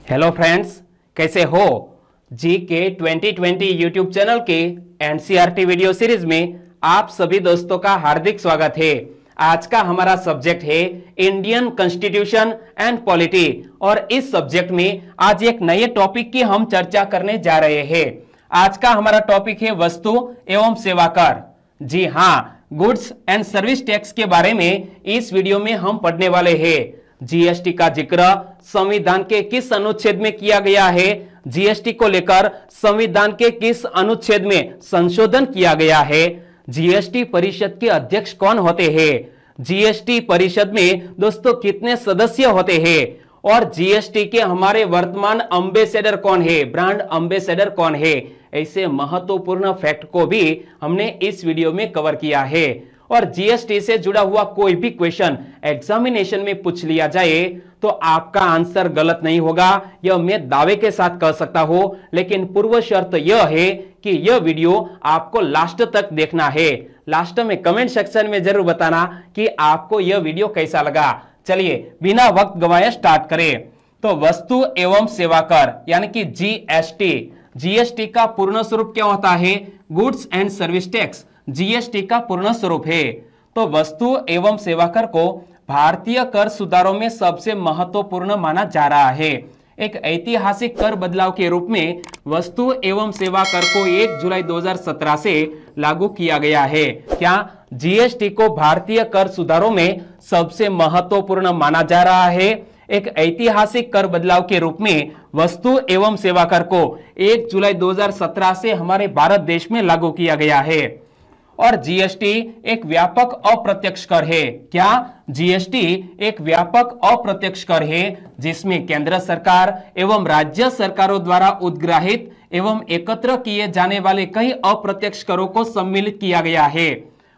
Hello friends, कैसे हो? जी के 2020 यूट्यूब चैनल के एनसीईआरटी वीडियो सीरीज में आप सभी दोस्तों का हार्दिक स्वागत है। आज का हमारा सब्जेक्ट है इंडियन कॉन्स्टिट्यूशन एंड पॉलिटी और इस सब्जेक्ट में आज एक नए टॉपिक की हम चर्चा करने जा रहे हैं। आज का हमारा टॉपिक है वस्तु एवं सेवा कर। जी हाँ, गुड्स एंड सर्विस टैक्स के बारे में इस वीडियो में हम पढ़ने वाले हैं। जीएसटी का जिक्र संविधान के किस अनुच्छेद में किया गया है, जीएसटी को लेकर संविधान के किस अनुच्छेद में संशोधन किया गया है, जीएसटी परिषद के अध्यक्ष कौन होते हैं, जीएसटी परिषद में दोस्तों कितने सदस्य होते हैं और जीएसटी के हमारे वर्तमान एम्बेसडर कौन है, ब्रांड एम्बेसडर कौन है, ऐसे महत्वपूर्ण फैक्ट को भी हमने इस वीडियो में कवर किया है। और जीएसटी से जुड़ा हुआ कोई भी क्वेश्चन एग्जामिनेशन में पूछ लिया जाए तो आपका आंसर गलत नहीं होगा, यह मैं दावे के साथ कह सकता हूं। लेकिन पूर्व शर्त यह है कि यह वीडियो आपको लास्ट तक देखना है। लास्ट में कमेंट सेक्शन में जरूर बताना कि आपको यह वीडियो कैसा लगा। चलिए बिना वक्त गंवाए स्टार्ट करें। तो वस्तु एवं सेवा कर यानी कि जीएसटी, जीएसटी का पूर्ण स्वरूप क्या होता है? Goods and service tax GST का पूर्ण स्वरूप है। तो वस्तु एवं सेवा कर को भारतीय कर सुधारों में सबसे महत्वपूर्ण माना जा रहा है। एक ऐतिहासिक कर बदलाव के रूप में वस्तु एवं सेवा कर को 1 जुलाई 2017 से लागू किया गया है। क्या जीएसटी को भारतीय कर सुधारों में सबसे महत्वपूर्ण माना जा रहा है? एक ऐतिहासिक कर बदलाव के रूप में वस्तु एवं सेवा कर को 1 जुलाई 2017 से हमारे भारत देश में लागू किया गया है। और जीएसटी एक व्यापक अप्रत्यक्ष कर है। क्या? जीएसटी एक व्यापक अप्रत्यक्ष कर है जिसमें केंद्र सरकार एवं राज्य सरकारों द्वारा उद्ग्रहित एवं एकत्र किए जाने वाले कई अप्रत्यक्ष करों को सम्मिलित किया गया है।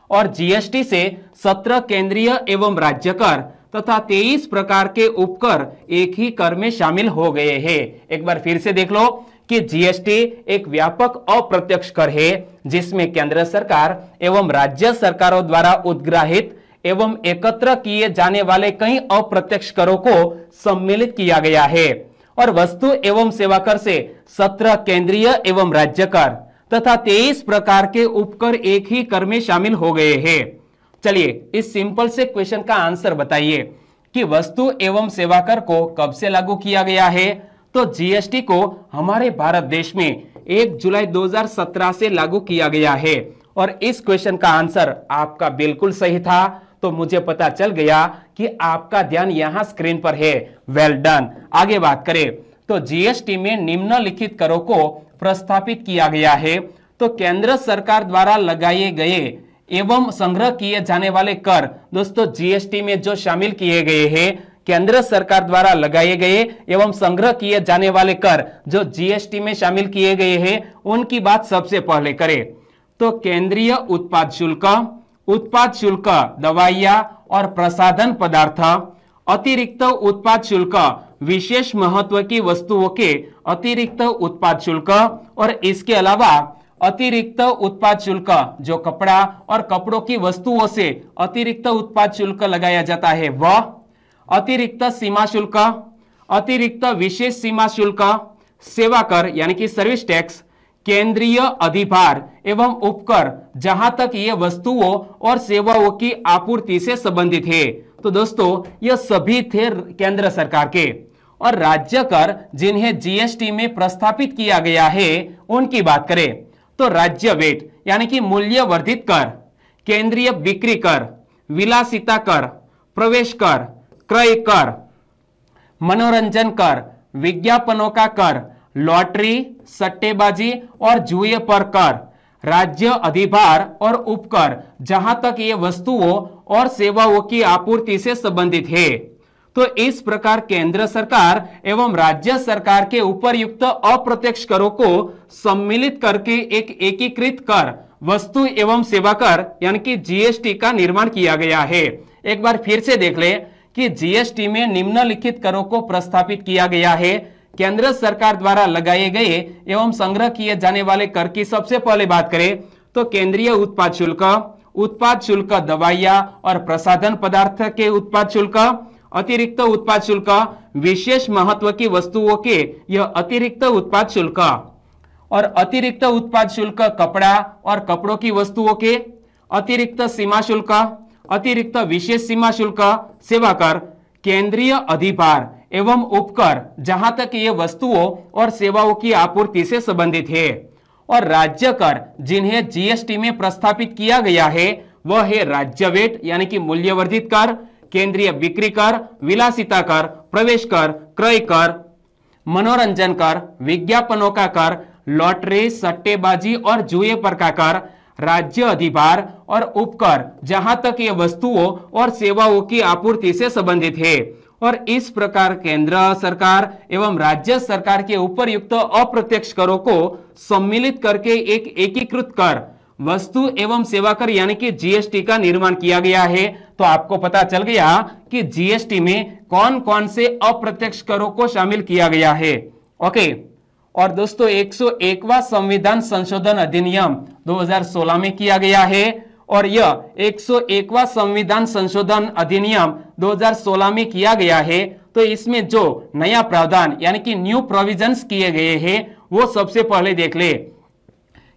और जीएसटी से 17 केंद्रीय एवं राज्य कर तथा 23 प्रकार के उपकर एक ही कर में शामिल हो गए हैं। एक बार फिर से देख लो कि जीएसटी एक व्यापक अप्रत्यक्ष कर है जिसमें केंद्र सरकार एवं राज्य सरकारों द्वारा उद्ग्रहित एवं एकत्र किए जाने वाले कई अप्रत्यक्ष करों को सम्मिलित किया गया है। और वस्तु एवं सेवा कर से 17 केंद्रीय एवं राज्य कर तथा 23 प्रकार के उपकर एक ही कर में शामिल हो गए हैं। चलिए इस सिंपल से क्वेश्चन का आंसर बताइए कि वस्तु एवं सेवा कर को कब से लागू किया गया है? तो जीएसटी को हमारे भारत देश में 1 जुलाई 2017 से लागू किया गया है। और इस क्वेश्चन का आंसर आपका बिल्कुल सही था। तो मुझे पता चल गया कि आपका ध्यान यहां स्क्रीन पर है। Well done. आगे बात करें तो जीएसटी में निम्नलिखित करों को प्रस्तापित किया गया है। तो केंद्र सरकार द्वारा लगाए गए एवं संग्रह किए जाने वाले कर दोस्तों जीएसटी में जो शामिल किए गए हैं, केंद्र सरकार द्वारा लगाए गए एवं संग्रह किए जाने वाले कर जो जीएसटी में शामिल किए गए हैं, उनकी बात सबसे पहले करें तो केंद्रीय उत्पाद शुल्क, दवाइयां और प्रसाधन पदार्थ, अतिरिक्त उत्पाद शुल्क, विशेष महत्व की वस्तुओं के अतिरिक्त उत्पाद शुल्क, और इसके अलावा अतिरिक्त उत्पाद शुल्क जो कपड़ा और कपड़ों की वस्तुओं से अतिरिक्त उत्पाद शुल्क लगाया जाता है वह, अतिरिक्त सीमा शुल्क, अतिरिक्त विशेष सीमा शुल्क, सेवा कर यानी कि सर्विस टैक्स, केंद्रीय अधिभार एवं उपकर जहां तक ये वस्तुओं और सेवाओं की आपूर्ति से संबंधित है। तो दोस्तों ये सभी थे केंद्र सरकार के। और राज्य कर जिन्हें जीएसटी में प्रस्तापित किया गया है उनकी बात करें तो राज्य वेट यानी कि मूल्य वर्धित कर, केंद्रीय बिक्री कर, विलासिता कर, प्रवेश कर, क्रय कर, मनोरंजन कर, विज्ञापनों का कर, लॉटरी, सट्टेबाजी और जुए पर कर, राज्य अधिभार और उपकर जहां तक ये वस्तुओं और सेवाओं की आपूर्ति से संबंधित है। तो इस प्रकार केंद्र सरकार एवं राज्य सरकार के उपरयुक्त अप्रत्यक्ष करों को सम्मिलित करके एक एकीकृत कर वस्तु एवं सेवा कर यानी कि जीएसटी का निर्माण किया गया है। एक बार फिर से देख ले कि जीएसटी में निम्नलिखित करों को प्रस्तापित किया गया है। केंद्र सरकार द्वारा लगाए गए एवं संग्रह किए जाने वाले कर की सबसे पहले बात करें तो केंद्रीय उत्पाद शुल्क दवाइयां और प्रसाधन पदार्थ के उत्पाद शुल्क, अतिरिक्त उत्पाद शुल्क, विशेष महत्व की वस्तुओं के यह अतिरिक्त उत्पाद शुल्क, और अतिरिक्त उत्पाद शुल्क कपड़ा और कपड़ों की वस्तुओं के, अतिरिक्त सीमा शुल्क, अतिरिक्त विशेष सीमा शुल्क, सेवा कर, केंद्रीय अधिभार एवं उपकर जहां तक ये वस्तुओं और सेवाओं की आपूर्ति से संबंधित है, और राज्य कर जिन्हें जीएसटी में प्रस्थापित किया गया है वह है राज्य वेट यानी कि मूल्यवर्धित कर, केंद्रीय बिक्री कर, विलासिता कर, प्रवेश कर, क्रय कर, मनोरंजन कर, विज्ञापनों का कर, लॉटरी, सट्टेबाजी और जुए पर का कर, राज्य अधिभार और उपकर जहां तक ये वस्तुओं और सेवाओं की आपूर्ति से संबंधित है। और इस प्रकार केंद्र सरकार एवं राज्य सरकार के उपरयुक्त अप्रत्यक्ष करों को सम्मिलित करके एक एकीकृत कर वस्तु एवं सेवा कर यानी कि जीएसटी का निर्माण किया गया है। तो आपको पता चल गया कि जीएसटी में कौन कौन से अप्रत्यक्ष करों को शामिल किया गया है। ओके, और दोस्तों 101वां संविधान संशोधन अधिनियम 2016 में किया गया है, और यह 101वां संविधान संशोधन अधिनियम 2016 में किया गया है। तो इसमें जो नया प्रावधान यानी कि न्यू प्रोविजंस किए गए हैं वो सबसे पहले देख ले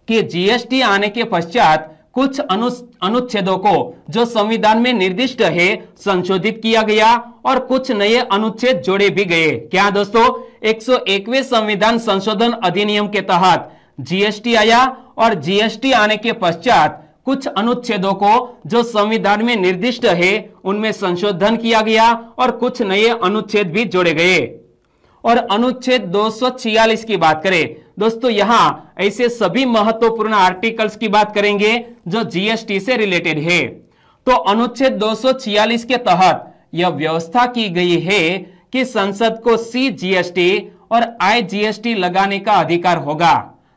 कि जीएसटी आने के पश्चात कुछ अनुच्छेदों को जो संविधान में निर्दिष्ट है संशोधित किया गया और कुछ नए अनुच्छेद जोड़े भी गए। क्या दोस्तों, 101वें संविधान संशोधन अधिनियम के तहत जीएसटी आया और जीएसटी आने के पश्चात कुछ अनुच्छेदों को जो संविधान में निर्दिष्ट है उनमें संशोधन किया गया और कुछ नए अनुच्छेद भी जोड़े गए। और अनुच्छेद 246 की बात करें दोस्तों, यहां ऐसे सभी महत्वपूर्ण आर्टिकल्स की बात करेंगे जो जीएसटी से रिलेटेड है। तो अनुच्छेद 246 के तहत यह व्यवस्था की गई है कि संसद को सीजीएसटी और आईजीएसटी लगाने का अधिकार होगा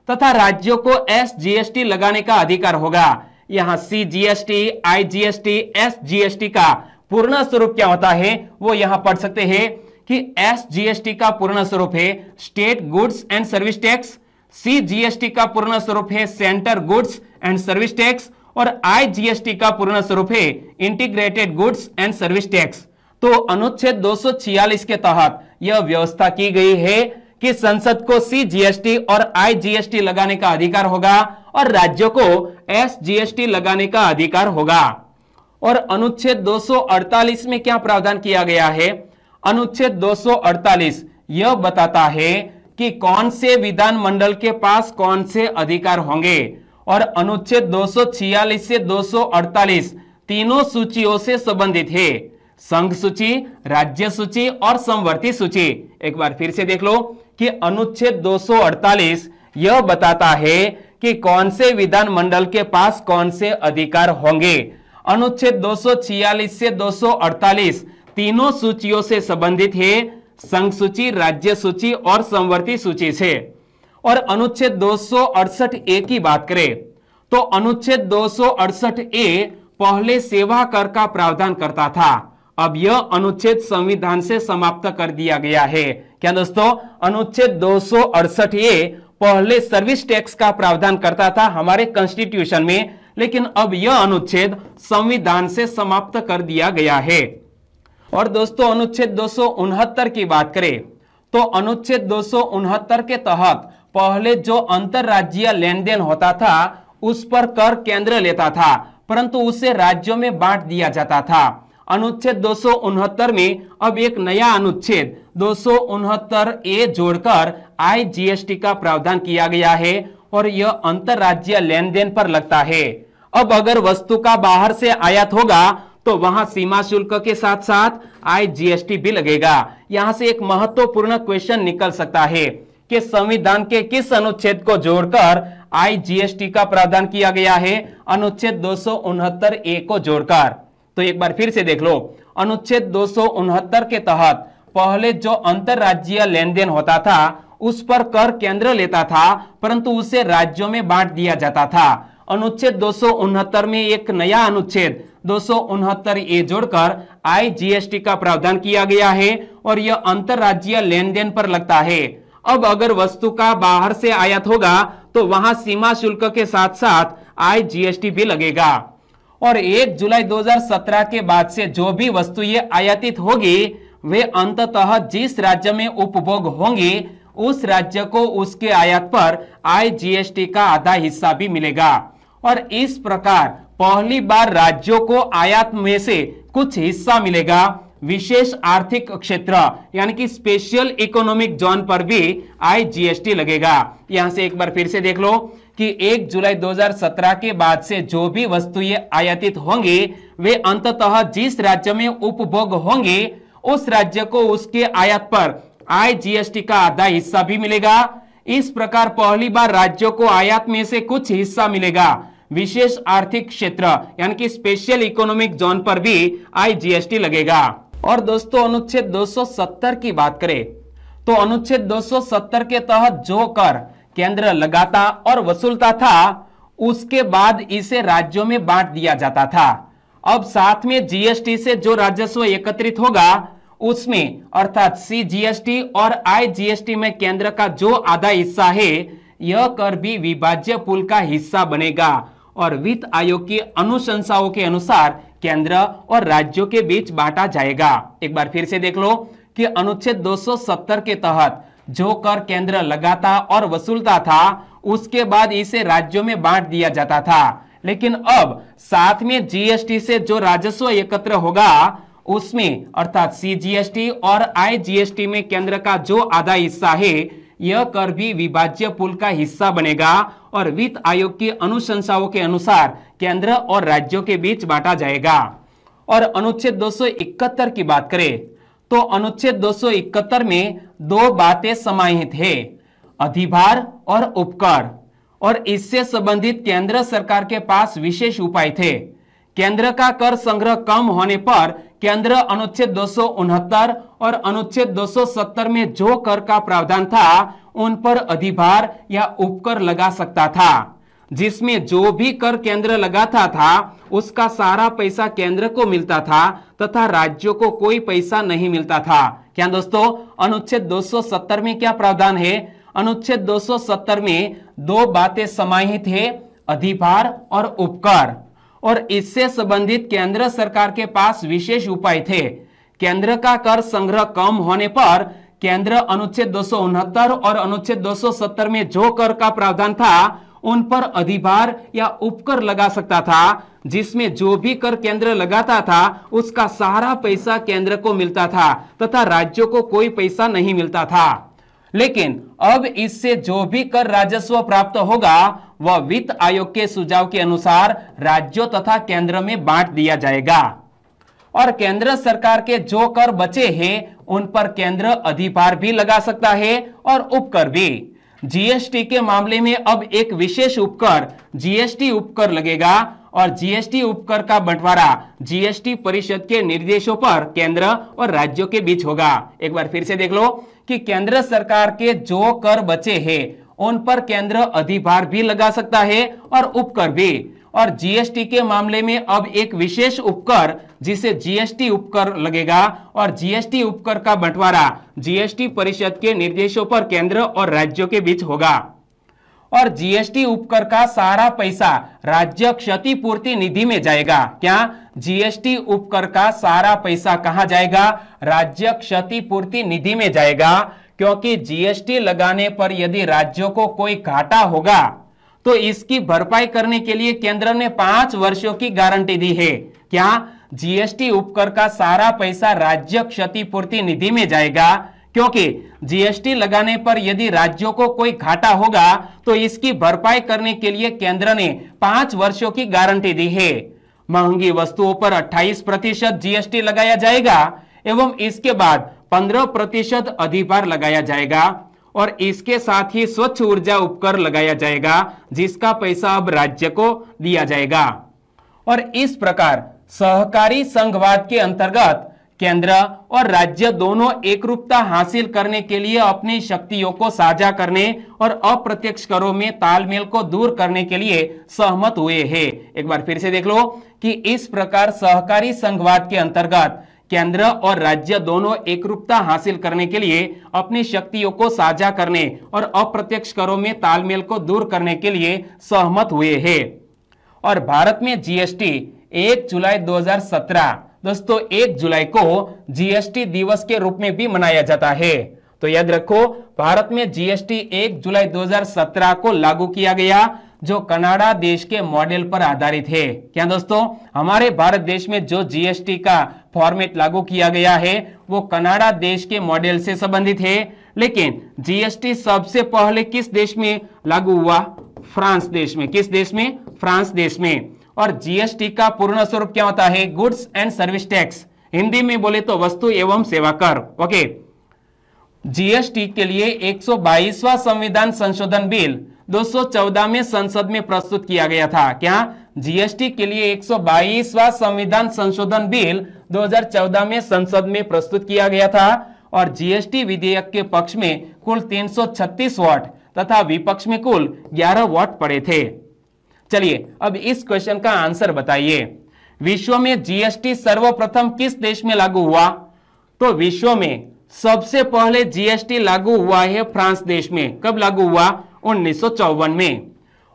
तथा राज्यों को एसजीएसटी लगाने का अधिकार होगा। यहां सीजीएसटी, आईजीएसटी, एसजीएसटी का पूर्ण स्वरूप क्या होता है वो यहां पढ़ सकते हैं कि एसजीएसटी का पूर्ण स्वरूप है state goods and service tax, CGST का पूर्ण स्वरूप है centre goods and service tax, और आईजीएसटी का पूर्ण स्वरूप है integrated goods and service tax. तो अनुच्छेद 246 के तहत यह व्यवस्था की गई है कि संसद को सीजीएसटी और आईजीएसटी लगाने का अधिकार होगा और राज्यों को एसजीएसटी लगाने का अधिकार होगा। और अनुच्छेद 248 में क्या प्रावधान किया गया है? अनुच्छेद 248 यह बताता है कि कौन से विधान मंडल के पास कौन से अधिकार होंगे, और अनुच्छेद 246 से 248 तीनों सूचियों से संबंधित है, संघ सूची, राज्य सूची और समवर्ती सूची। एक बार फिर से देख लो कि अनुच्छेद 248 यह बताता है कि कौन से विधान मंडल के पास कौन से अधिकार होंगे। अनुच्छेद 246 से 248 तीनों सूचियों से संबंधित है, संघ सूची, राज्य सूची और समवर्ती सूची से। और अनुच्छेद 268 ए की बात करें तो अनुच्छेद 268 ए पहले सेवा कर का प्रावधान करता था, अब यह अनुच्छेद संविधान से समाप्त कर दिया गया है। क्या दोस्तों, अनुच्छेद 268 ए पहले सर्विस टैक्स का प्रावधान करता था हमारे कॉन्स्टिट्यूशन में, लेकिन अब यह अनुच्छेद संविधान से समाप्त कर दिया गया है। और दोस्तों अनुच्छेद 269 की बात करें तो अनुच्छेद 269 के तहत पहले जो अंतरराज्यीय लेन देन होता था उस पर कर केंद्र लेता था, परंतु उसे राज्यों में बांट दिया जाता था। अनुच्छेद 269 में अब एक नया अनुच्छेद 269 ए जोड़कर आईजीएसटी का प्रावधान किया गया है और यह अंतरराज्यीय लेन देन पर लगता है। अब अगर वस्तु का बाहर से आयात होगा तो वहां सीमा शुल्क के साथ साथ आईजीएसटी भी लगेगा। यहां से एक महत्वपूर्ण क्वेश्चन निकल सकता है कि संविधान के किस अनुच्छेद को जोड़कर आईजीएसटी का प्रावधान किया गया है? अनुच्छेद 269 ए को जोड़कर। तो एक बार फिर से देख लो, अनुच्छेद 269 के तहत पहले जो अंतरराज्यीय लेन देन होता था उस पर कर केंद्र लेता था, परंतु उसे राज्यों में बांट दिया जाता था। अनुच्छेद 269 में एक नया अनुच्छेद 269 ए जोड़कर आईजीएसटी का प्रावधान किया गया है और यह अंतरराज्यीय लेन देन पर लगता है। अब अगर वस्तु का बाहर से आयात होगा तो वहां सीमा शुल्क के साथ साथ आईजीएसटी भी लगेगा। और 1 जुलाई 2017 के बाद से जो भी वस्तुएं आयातित होगी वे अंततः जिस राज्य में उपभोग होंगी उस राज्य को उसके आयात पर IGST का आधा हिस्सा भी मिलेगा। और इस प्रकार पहली बार राज्यों को आयात में से कुछ हिस्सा मिलेगा। विशेष आर्थिक क्षेत्र यानी कि स्पेशल इकोनॉमिक जोन पर भी IGST लगेगा। यहां से एक बार फिर से देख लो कि 1 जुलाई 2017 के बाद से जो भी वस्तुएं आयातित होंगी वे अंततः जिस राज्य में उपभोग होंगी उस राज्य को उसके आयात पर IGST का आधा हिस्सा भी मिलेगा। इस प्रकार पहली बार राज्यों को आयात में से कुछ हिस्सा मिलेगा। विशेष आर्थिक क्षेत्र यानी कि स्पेशल इकोनॉमिक जोन पर भी IGST लगेगा। और दोस्तों अनुच्छेद 270 की बात करें तो अनुच्छेद 270 के तहत जो कर केंद्र लगाता और वसूलता था उसके बाद इसे राज्यों में बांट दिया जाता था। अब साथ में GST से जो राजस्व एकत्रित होगा उसमें अर्थात CGST और IGST में केंद्र का जो आधा हिस्सा है यह कर भी विभाज्य पूल का हिस्सा बनेगा और वित्त आयोग की अनुशंसाओं के अनुसार केंद्र और राज्यों के बीच बांटा जाएगा। एक बार फिर से देख लो कि अनुच्छेद 270 के तहत जो कर केंद्र लगाता और वसूलता था उसके बाद इसे राज्यों में बांट दिया जाता था, लेकिन अब साथ में GST से जो राजस्व एकत्र होगा उसमें अर्थात CGST और IGST में केंद्र का जो आधा हिस्सा है यह कर भी विभाज्य पूल का हिस्सा बनेगा और वित्त आयोग की अनुशंसाओं के अनुसार केंद्र और राज्यों के बीच बांटा जाएगा। और अनुच्छेद 271 की बात करें तो अनुच्छेद 271 में दो बातें समाहित है, अधिभार और उपकर, और इससे संबंधित केंद्र सरकार के पास विशेष उपाय थे। केंद्र का कर संग्रह कम होने पर केंद्र अनुच्छेद 269 और अनुच्छेद 270 में जो कर का प्रावधान था उन पर अधिभार या उपकर लगा सकता था, जिसमें जो भी कर केंद्र लगाता था उसका सारा पैसा केंद्र को मिलता था तथा राज्यों को कोई पैसा नहीं मिलता था। क्या दोस्तों अनुच्छेद 270 में क्या प्रावधान है? अनुच्छेद 270 में दो बातें समाहित है, अधिभार और उपकर, और इससे संबंधित केंद्र सरकार के पास विशेष उपाय थे। केंद्र का कर संग्रह कम होने पर केंद्र अनुच्छेद 269 और अनुच्छेद 270 में जो कर का प्रावधान था उन पर अधिभार या उपकर लगा सकता था, जिसमें जो भी कर केंद्र लगाता था उसका सारा पैसा केंद्र को मिलता था तथा राज्यों को कोई पैसा नहीं मिलता था। लेकिन अब इससे जो भी कर राजस्व प्राप्त होगा वह वित्त आयोग के सुझाव के अनुसार राज्यों तथा केंद्र में बांट दिया जाएगा। और केंद्र सरकार के जो कर बचे हैं उन पर केंद्र अधिभार भी लगा सकता है और उपकर भी। GST के मामले में अब एक विशेष उपकर GST उपकर लगेगा और GST उपकर का बंटवारा GST परिषद के निर्देशों पर केंद्र और राज्यों के बीच होगा। एक बार फिर से देख लो कि केंद्र सरकार के जो कर बचे हैं उन पर केंद्र अधिभार भी लगा सकता है और उपकर भी। और GST के मामले में अब एक विशेष उपकर जिसे GST उपकर लगेगा और GST उपकर का बंटवारा GST परिषद के निर्देशों पर केंद्र और राज्यों के बीच होगा। और GST उपकर का सारा पैसा राज्य क्षतिपूर्ति निधि में जाएगा। क्या? GST उपकर का सारा पैसा कहां जाएगा? राज्य क्षतिपूर्ति निधि में जाएगा, क्योंकि GST लगाने पर यदि राज्यों को कोई घाटा होगा तो इसकी भरपाई करने के लिए केंद्र ने 5 वर्षों की गारंटी दी है। क्या? GST उपकर का सारा पैसा राज्य क्षतिपूर्ति निधि में जाएगा, क्योंकि GST लगाने पर यदि राज्यों को कोई घाटा होगा तो इसकी भरपाई करने के लिए केंद्र ने 5 वर्षों की गारंटी दी है। महंगी वस्तुओं पर 28% GST लगाया जाएगा एवं इसके बाद 15% अधिभार लगाया जाएगा और इसके साथ ही स्वच्छ ऊर्जा उपकर लगाया जाएगा, जिसका पैसा अब राज्य को दिया जाएगा। और इस प्रकार सहकारी संघवाद के अंतर्गत केंद्र और राज्य दोनों एकरूपता हासिल करने के लिए अपनी शक्तियों को साझा करने और अप्रत्यक्ष करों में तालमेल को दूर करने के लिए सहमत हुए हैं। एक बार फिर से देख लो कि इस प्रकार सहकारी संघवाद के अंतर्गत केंद्र और राज्य दोनों एकरूपता हासिल करने के लिए अपनी शक्तियों को साझा करने और अप्रत्यक्ष करों में तालमेल को दूर करने के लिए सहमत हुए हैं। और भारत में GST 1 जुलाई 2017 दोस्तों 1 जुलाई को जीएसटी दिवस के रूप में भी मनाया जाता है। तो याद रखो, भारत में जीएसटी 1 जुलाई 2017 को लागू किया गया, जो कनाडा देश के मॉडल पर आधारित है। क्या दोस्तों, हमारे भारत देश में जो जीएसटी का फॉर्मेट लागू किया गया है वो कनाडा देश के मॉडल से संबंधित है। लेकिन जीएसटी सबसे पहले किस देश में लागू हुआ? फ्रांस देश में। किस देश में? फ्रांस देश में। और जीएसटी का पूर्ण स्वरूप क्या होता है? Goods and service tax, Hindi में बोले तो वस्तु एवं सेवा कर। ओके, जीएसटी के लिए 122वां संविधान संशोधन बिल 214 में संसद में प्रस्तुत किया गया था। क्या? जीएसटी के लिए 122वां संविधान संशोधन बिल 2014 में संसद में प्रस्तुत किया गया था और जीएसटी विधेयक के पक्ष में कुल 336 वोट तथा विपक्ष में कुल 11 वोट पड़े थे। चलिए अब इस क्वेश्चन का आंसर बताइए। विश्व में जीएसटी सर्वप्रथम किस देश में लागू हुआ? तो विश्व में सबसे पहले जीएसटी लागू हुआ है फ्रांस देश में। कब लागू हुआ? 1954 में।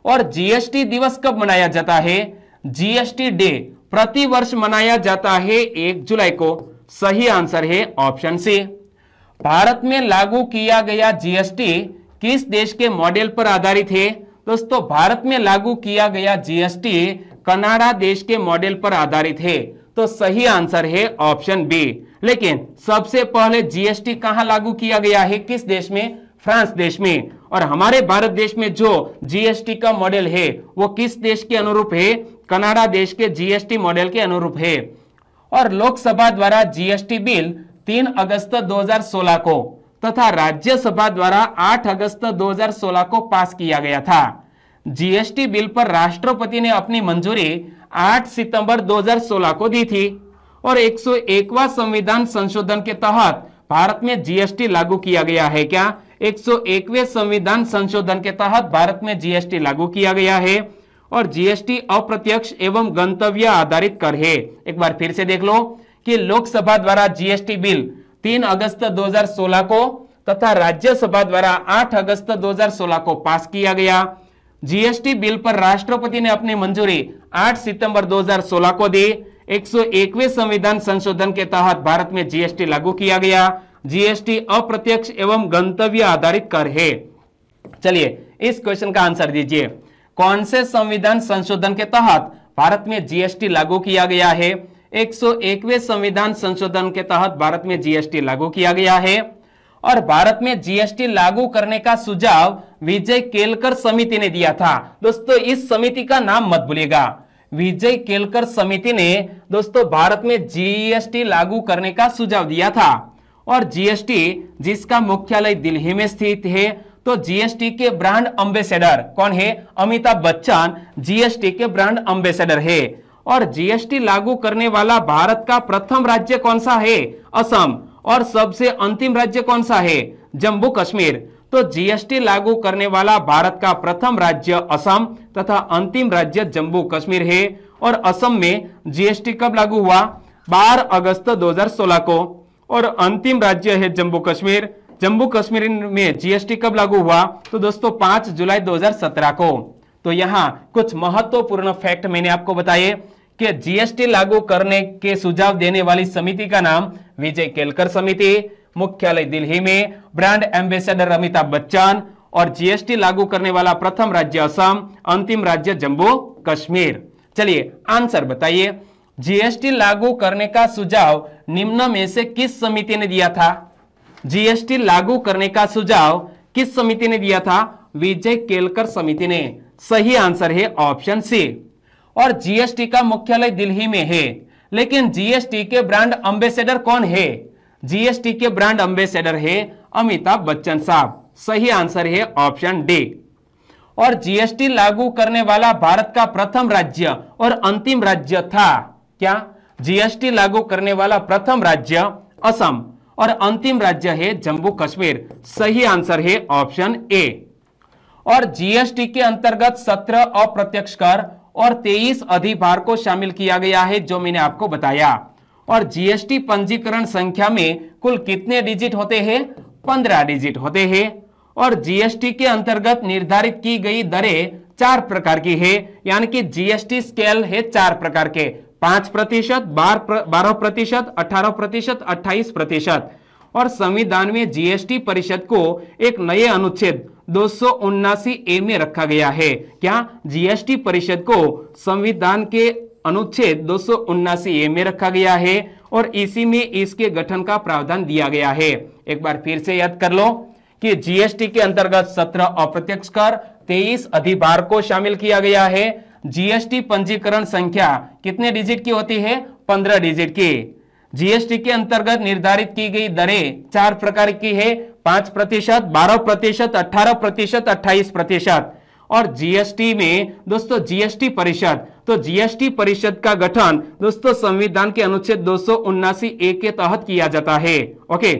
और जीएसटी दिवस कब मनाया जाता है? जीएसटी डे प्रति वर्ष मनाया जाता है 1 जुलाई को। सही आंसर है ऑप्शन सी। भारत में लागू किया गया जीएसटी किस देश के मॉडल पर आधारित है? दोस्तों भारत में लागू किया गया जीएसटी कनाडा देश के मॉडल पर आधारित है। तो सही आंसर है ऑप्शन बी। लेकिन सबसे पहले जीएसटी कहां लागू किया गया है? किस देश में? फ्रांस देश में। और हमारे भारत देश में जो जीएसटी का मॉडल है वो किस देश के अनुरूप है? कनाडा देश के जीएसटी मॉडल के अनुरूप है। और लोकसभा द्वारा जीएसटी बिल 3 अगस्त 2016 को तथा राज्यसभा द्वारा 8 अगस्त 2016 को पास किया गया था। जीएसटी बिल पर राष्ट्रपति ने अपनी मंजूरी 8 सितंबर 2016 को दी थी और 101वां संविधान संशोधन के तहत भारत में जीएसटी लागू किया गया है। क्या? 101वें संविधान संशोधन के तहत भारत में जीएसटी लागू किया गया है और जीएसटी अप्रत्यक्ष एवं गंतव्य आधारित कर है। एक बार फिर से देख लो कि लोकसभा द्वारा जीएसटी बिल 3 अगस्त 2016 को तथा राज्यसभा द्वारा 8 अगस्त 2016 को पास किया गया। जीएसटी बिल पर राष्ट्रपति ने अपनी मंजूरी 8 सितंबर 2016 को दी। 101वें संविधान संशोधन के तहत भारत में जीएसटी लागू किया गया। जीएसटी अप्रत्यक्ष एवं गंतव्य आधारित कर है। चलिए इस क्वेश्चन का आंसर दीजिए। कौन से संविधान संशोधन के तहत भारत में जीएसटी लागू किया गया है? 101वें संविधान संशोधन के तहत भारत में जीएसटी लागू किया गया है। और भारत में जीएसटी लागू करने का सुझाव विजय केलकर समिति ने दिया था। दोस्तों इस समिति का नाम मत भूलिएगा। विजय केलकर समिति ने दोस्तों भारत में जीएसटी लागू करने का सुझाव दिया था। और जीएसटी जिसका मुख्यालय दिल्ली में स्थित है, तो जीएसटी के ब्रांड एम्बेसडर कौन है? अमिताभ बच्चन जीएसटी के ब्रांड एम्बेसडर है। और जीएसटी लागू करने वाला भारत का प्रथम राज्य कौन सा है? असम। और सबसे अंतिम राज्य कौन सा है? जम्मू कश्मीर। तो जीएसटी लागू करने वाला भारत का प्रथम राज्य असम तथा अंतिम राज्य जम्मू कश्मीर है। और असम में जीएसटी कब लागू हुआ? 12 अगस्त 2016 को। और अंतिम राज्य है जम्मू कश्मीर। जम्मू कश्मीर में जीएसटी कब लागू हुआ? तो दोस्तों 5 जुलाई 2017 को। तो यहां कुछ महत्वपूर्ण फैक्ट मैंने आपको बताए कि जीएसटी लागू करने के सुझाव देने वाली समिति का नाम विजय केलकर समिति, मुख्यालय दिल्ली में, ब्रांड एम्बेसडर अमिताभ बच्चन और जीएसटी लागू करने वाला प्रथम राज्य असम, अंतिम राज्य जम्मू कश्मीर। चलिए आंसर बताइए। जीएसटी लागू करने का सुझाव निम्न में से किस समिति ने दिया था? जीएसटी लागू करने का सुझाव किस समिति ने दिया था? विजय केलकर समिति ने। सही आंसर है ऑप्शन सी। और जीएसटी का मुख्यालय दिल्ली में है, लेकिन जीएसटी के ब्रांड एम्बेसडर कौन है? जीएसटी के ब्रांड एम्बेसडर है अमिताभ बच्चन साहब। सही आंसर है ऑप्शन डी। और जीएसटी लागू करने वाला भारत का प्रथम राज्य और अंतिम राज्य था क्या? जीएसटी लागू करने वाला प्रथम राज्य असम और अंतिम राज्य है जम्मू कश्मीर। सही आंसर है ऑप्शन ए। और जीएसटी के अंतर्गत 17 अप्रत्यक्ष कर और 23 अधिभार को शामिल किया गया है, जो मैंने आपको बताया। और जीएसटी पंजीकरण संख्या में कुल कितने डिजिट होते हैं? 15 डिजिट होते हैं। और जीएसटी के अंतर्गत निर्धारित की गई दरें 4 प्रकार की है, यानी कि जीएसटी स्केल है 4 प्रकार के। 5%, 12%, 18%, 28%। और संविधान में जीएसटी परिषद को एक नए अनुच्छेद 279A में रखा गया है। क्या? जीएसटी परिषद को संविधान के अनुच्छेद 279A में रखा गया है और इसी में इसके गठन का प्रावधान दिया गया है। एक बार फिर से याद कर लो कि जीएसटी के अंतर्गत 17 अप्रत्यक्ष कर, 23 अधिभार को शामिल किया गया है। जीएसटी पंजीकरण संख्या कितने डिजिट की होती है? 15 डिजिट की। जीएसटी के अंतर्गत निर्धारित की गई दरें 4 प्रकार की है, 5%, 12%, 18%, 28%। और जीएसटी में दोस्तों जीएसटी परिषद, तो जीएसटी परिषद का गठन दोस्तों संविधान के अनुच्छेद 279A के तहत किया जाता है। ओके,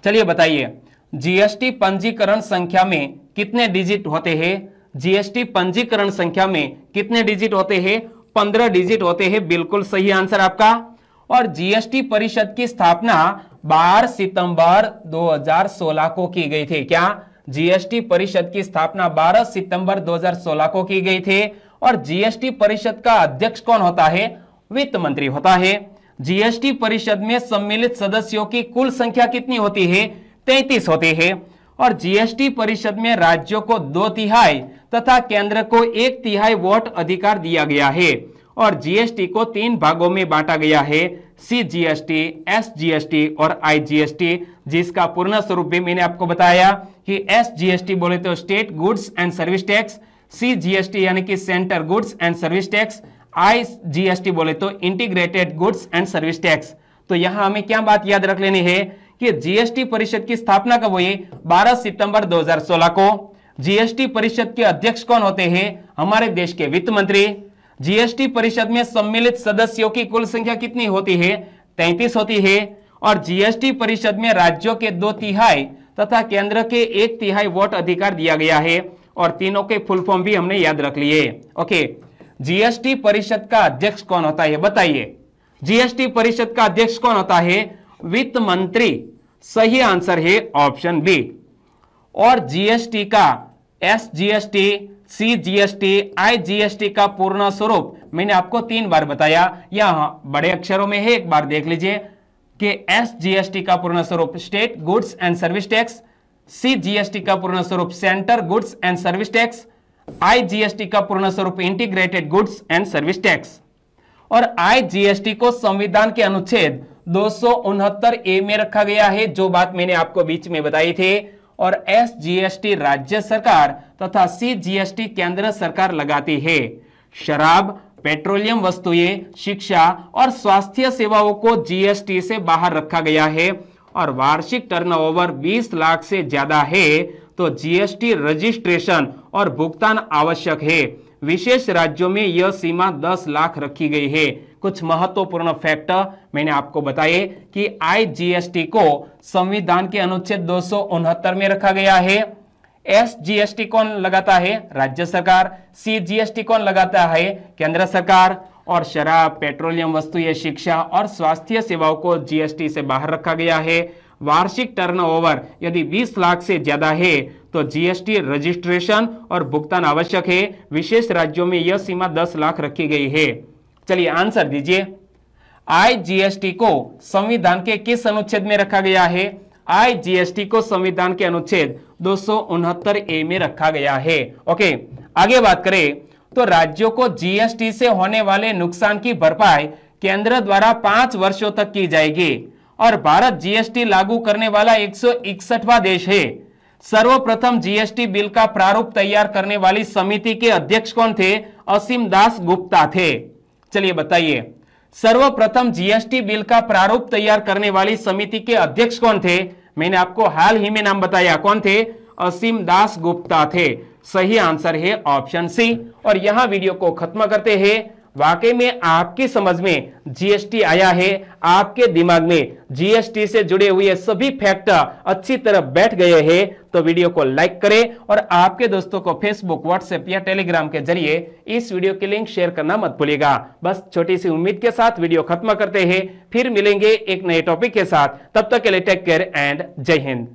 चलिए बताइए जीएसटी पंजीकरण संख्या में कितने डिजिट होते हैं? जीएसटी पंजीकरण संख्या में कितने डिजिट होते हैं? 15 डिजिट होते हैं। बिल्कुल सही आंसर आपका। और जीएसटी परिषद की स्थापना 12 सितंबर 2016 को की गई थी। क्या? जीएसटी परिषद की स्थापना 12 सितंबर 2016 को की गई थी। और जीएसटी परिषद का अध्यक्ष कौन होता है? वित्त मंत्री होता है। जीएसटी परिषद में सम्मिलित सदस्यों की कुल संख्या कितनी होती है? 33 होती है। और जीएसटी परिषद में राज्यों को 2/3 तथा केंद्र को 1/3 वोट अधिकार दिया गया है। और जीएसटी को 3 भागों में बांटा गया है, सीजीएसटी, एसजीएसटी और आईजीएसटी, जिसका पूर्ण स्वरूप भी मैंने आपको बताया कि एसजीएसटी बोले तो state goods and service tax, CGST यानी कि centre goods and service tax, IGST बोले तो integrated goods and service tax. तो यहां हमें क्या बात याद रख लेनी है कि जीएसटी परिषद की स्थापना कब हुई? 12 सितंबर 2016 को। जीएसटी परिषद के अध्यक्ष कौन होते हैं? हमारे देश के वित्त मंत्री। जीएसटी परिषद में सम्मिलित सदस्यों की कुल संख्या कितनी होती है? 33 होती है। और जीएसटी परिषद में राज्यों के 2/3 तथा केंद्र के 1/3 वोट अधिकार दिया गया है। और तीनों के फुल फॉर्म भी हमने याद रख लिए। ओके, जीएसटी परिषद का अध्यक्ष कौन होता है? बताइए, जीएसटी परिषद का अध्यक्ष कौन होता है? वित्त मंत्री। सही आंसर है ऑप्शन बी। और जीएसटी का एसजीएसटी, सीजीएसटी, आईजीएसटी का पूर्ण स्वरूप मैंने आपको 3 बार बताया, यहां बड़े अक्षरों में है, एक बार देख लीजिए कि एसजीएसटी का पूर्ण स्वरूप state goods and service tax, CGST का पूर्ण स्वरूप centre goods and service tax, IGST का पूर्ण स्वरूप integrated goods and service tax. और आईजीएसटी को संविधान के अनुच्छेद 269A में रखा गया है, जो बात मैंने आपको बीच में बताई थी। और एसजीएसटी राज्य सरकार तथा सीजीएसटी केंद्र सरकार लगाती है। शराब, पेट्रोलियम वस्तुएं, शिक्षा और स्वास्थ्य सेवाओं को जीएसटी से बाहर रखा गया है। और वार्षिक टर्नओवर 20 लाख से ज्यादा है तो जीएसटी रजिस्ट्रेशन और भुगतान आवश्यक है। विशेष राज्यों में यह सीमा 10 लाख रखी गई है। कुछ महत्वपूर्ण फैक्टर मैंने आपको बताए कि आईजीएसटी को संविधान के अनुच्छेद 269 में रखा गया है। एसजीएसटी कौन लगाता है? राज्य सरकार। सीजीएसटी कौन लगाता है? केंद्र सरकार। और शराब, पेट्रोलियम वस्तुएं, शिक्षा और स्वास्थ्य सेवाओं को जीएसटी से बाहर रखा गया है। वार्षिक टर्नओवर यदि 20 लाख से ज्यादा है तो जीएसटी रजिस्ट्रेशन और भुगतान आवश्यक है। विशेष राज्यों में यह सीमा 10 लाख रखी गई है। चलिए आंसर दीजिए। आईजीएसटी को संविधान के किस अनुच्छेद में रखा गया है? आईजीएसटी को संविधान के अनुच्छेद 269A में रखा गया है। ओके, आगे बात करें तो राज्यों को जीएसटी से होने वाले नुकसान की भरपाई केंद्र द्वारा 5 वर्षों तक की जाएगी। और भारत जीएसटी लागू करने वाला 161वां देश है। सर्वप्रथम जीएसटी बिल का प्रारूप तैयार करने वाली समिति के अध्यक्ष कौन थे? असीम दास गुप्ता थे। चलिए बताइए, सर्वप्रथम जीएसटी बिल का प्रारूप तैयार करने वाली समिति के अध्यक्ष कौन थे? मैंने आपको हाल ही में नाम बताया, कौन थे? असीम दास गुप्ता थे। सही आंसर है ऑप्शन सी। और यहां वीडियो को खत्म करते हैं। वाकई में आपकी समझ में जीएसटी आया है, आपके दिमाग में जीएसटी से जुड़े हुए सभी फैक्टर अच्छी तरह बैठ गए हैं, तो वीडियो को लाइक करें और आपके दोस्तों को फेसबुक, व्हाट्सएप या टेलीग्राम के जरिए इस वीडियो की लिंक शेयर करना मत भूलिएगा। बस छोटी सी उम्मीद के साथ वीडियो खत्म करते हैं, फिर मिलेंगे एक नए टॉपिक के साथ। तब तक के लिए टेक केयर एंड जय हिंद।